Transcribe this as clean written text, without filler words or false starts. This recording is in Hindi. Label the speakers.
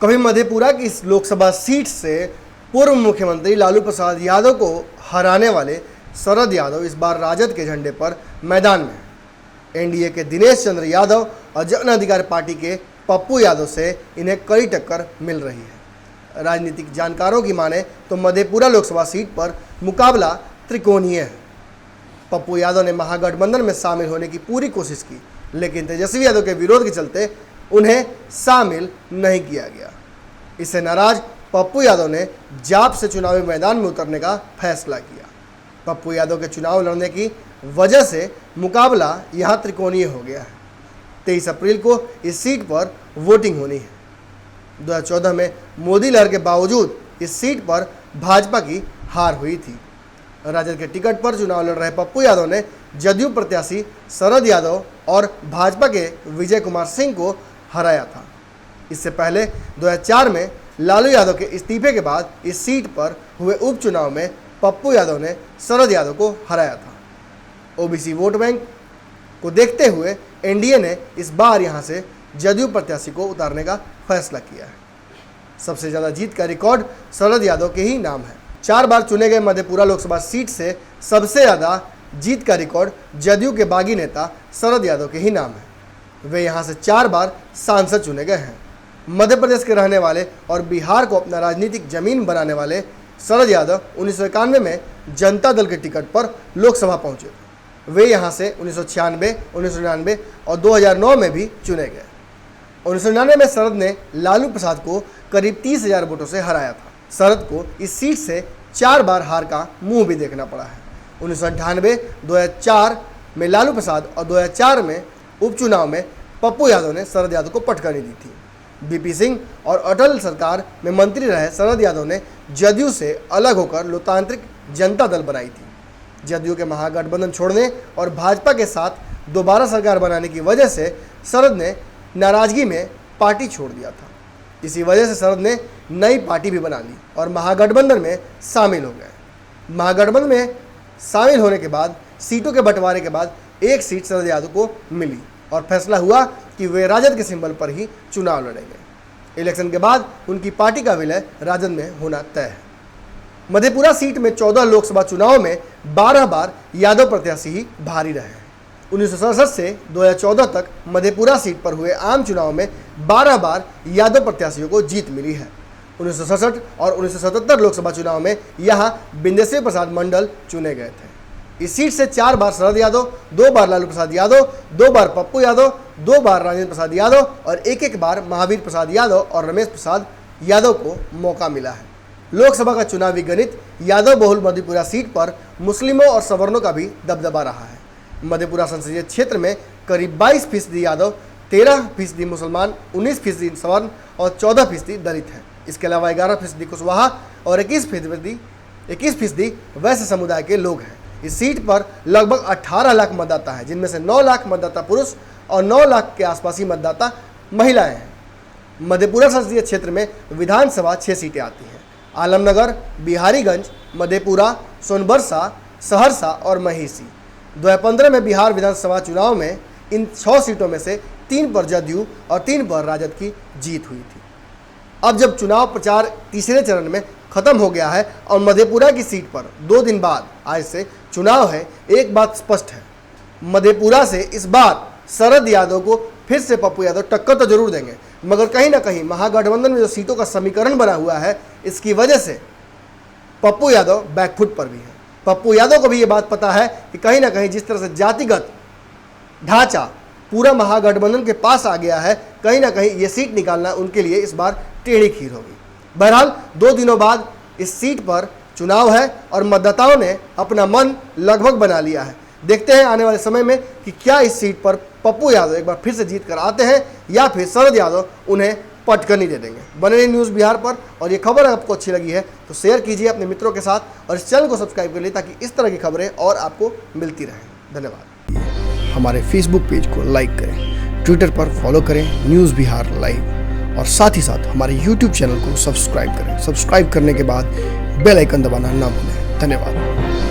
Speaker 1: कभी मधेपुरा की इस लोकसभा सीट से पूर्व मुख्यमंत्री लालू प्रसाद यादव को हराने वाले शरद यादव इस बार राजद के झंडे पर मैदान में हैं। एनडीए के दिनेश चंद्र यादव और जन अधिकार पार्टी के पप्पू यादव से इन्हें कड़ी टक्कर मिल रही है। राजनीतिक जानकारों की माने तो मधेपुरा लोकसभा सीट पर मुकाबला त्रिकोणीय है। पप्पू यादव ने महागठबंधन में शामिल होने की पूरी कोशिश की, लेकिन तेजस्वी यादव के विरोध के चलते उन्हें शामिल नहीं किया गया। इससे नाराज पप्पू यादव ने जाप से चुनावी मैदान में उतरने का फैसला किया। पप्पू यादव के चुनाव लड़ने की वजह से मुकाबला यहां त्रिकोणीय हो गया है। 23 अप्रैल को इस सीट पर वोटिंग होनी है। 2014 में मोदी लहर के बावजूद इस सीट पर भाजपा की हार हुई थी। राजद के टिकट पर चुनाव लड़ रहे पप्पू यादव ने जदयू प्रत्याशी शरद यादव और भाजपा के विजय कुमार सिंह को हराया था। इससे पहले 2004 में लालू यादव के इस्तीफे के बाद इस सीट पर हुए उपचुनाव में पप्पू यादव ने शरद यादव को हराया था। ओबीसी वोट बैंक को देखते हुए एनडीए ने इस बार यहां से जदयू प्रत्याशी को उतारने का फैसला किया है। सबसे ज़्यादा जीत का रिकॉर्ड शरद यादव के ही नाम है। 4 बार चुने गए मधेपुरा लोकसभा सीट से सबसे ज़्यादा जीत का रिकॉर्ड जदयू के बागी नेता शरद यादव के ही नाम है। वे यहां से 4 बार सांसद चुने गए हैं। मध्य प्रदेश के रहने वाले और बिहार को अपना राजनीतिक जमीन बनाने वाले शरद यादव 1991 में जनता दल के टिकट पर लोकसभा पहुंचे। वे यहां से 1996, 1999 और 2009 में भी चुने गए। 1999 में शरद ने लालू प्रसाद को करीब 30,000 वोटों से हराया था। शरद को इस सीट से 4 बार हार का मुंह भी देखना पड़ा है। 1998, 2004 में लालू प्रसाद और 2004 में उपचुनाव में पप्पू यादव ने शरद यादव को पटखनी दी थी। बीपी सिंह और अटल सरकार में मंत्री रहे शरद यादव ने जदयू से अलग होकर लोकतांत्रिक जनता दल बनाई थी। जदयू के महागठबंधन छोड़ने और भाजपा के साथ दोबारा सरकार बनाने की वजह से शरद ने नाराजगी में पार्टी छोड़ दिया था। इसी वजह से शरद ने नई पार्टी भी बना ली और महागठबंधन में शामिल हो गए। महागठबंधन में शामिल होने के बाद सीटों के बंटवारे के बाद एक सीट शरद यादव को मिली और फैसला हुआ कि वे राजद के सिंबल पर ही चुनाव लड़ेंगे। इलेक्शन के बाद उनकी पार्टी का विलय राजद में होना तय है। मधेपुरा सीट में 14 लोकसभा चुनाव में 12 बार यादव प्रत्याशी ही भारी रहे हैं। 1967 से 2014 तक मधेपुरा सीट पर हुए आम चुनाव में 12 बार यादव प्रत्याशियों को जीत मिली है। 1967 और 1977 लोकसभा चुनाव में यहां बिंदेश्वर प्रसाद मंडल चुने गए थे। इस सीट से 4 बार शरद यादव, 2 बार लालू प्रसाद यादव, 2 बार पप्पू यादव, 2 बार राजेंद्र प्रसाद यादव और एक बार महावीर प्रसाद यादव और रमेश प्रसाद यादव को मौका मिला है। लोकसभा का चुनावी गणित यादव बहुल मधेपुरा सीट पर मुस्लिमों और सवर्णों का भी दबदबा रहा है। मधेपुरा संसदीय क्षेत्र में करीब 22% यादव, 13% मुसलमान, 19% सवर्ण और 14% दलित हैं। इसके अलावा 11% कुशवाहा और 21% वैश्य समुदाय के लोग हैं। इस सीट पर लगभग 18 लाख मतदाता है, जिनमें से 9 लाख मतदाता पुरुष और 9 लाख के आसपास ही मतदाता महिलाएं हैं। मधेपुरा संसदीय क्षेत्र में विधानसभा 6 सीटें आती हैं। आलमनगर, बिहारीगंज, मधेपुरा, सोनबरसा, सहरसा और महिषी। 2015 में बिहार विधानसभा चुनाव में इन 6 सीटों में से 3 पर जदयू और 3 पर राजद की जीत हुई थी। अब जब चुनाव प्रचार तीसरे चरण में खत्म हो गया है और मधेपुरा की सीट पर 2 दिन बाद आज से चुनाव है, एक बात स्पष्ट है, मधेपुरा से इस बार शरद यादव को फिर से पप्पू यादव टक्कर तो जरूर देंगे, मगर कहीं ना कहीं महागठबंधन में जो सीटों का समीकरण बना हुआ है, इसकी वजह से पप्पू यादव बैकफुट पर भी है। पप्पू यादव को भी ये बात पता है कि कहीं ना कहीं जिस तरह से जातिगत ढांचा पूरा महागठबंधन के पास आ गया है, कहीं ना कहीं ये सीट निकालना उनके लिए इस बार टेढ़ी खीर होगी। बहरहाल 2 दिनों बाद इस सीट पर चुनाव है और मतदाताओं ने अपना मन लगभग बना लिया है। देखते हैं आने वाले समय में कि क्या इस सीट पर पप्पू यादव एक बार फिर से जीत कर आते हैं या फिर शरद यादव उन्हें पटकनी दे देंगे। बने रहिए न्यूज़ बिहार पर और ये खबर आपको अच्छी लगी है तो शेयर कीजिए अपने मित्रों के साथ और इस चैनल को सब्सक्राइब कर लीजिए ताकि इस तरह की खबरें और आपको मिलती रहें। धन्यवाद।
Speaker 2: हमारे फेसबुक पेज को लाइक करें, ट्विटर पर फॉलो करें न्यूज़ बिहार लाइव और साथ ही साथ हमारे यूट्यूब चैनल को सब्सक्राइब करें। सब्सक्राइब करने के बाद बेल आइकन दबाना ना भूलें। धन्यवाद।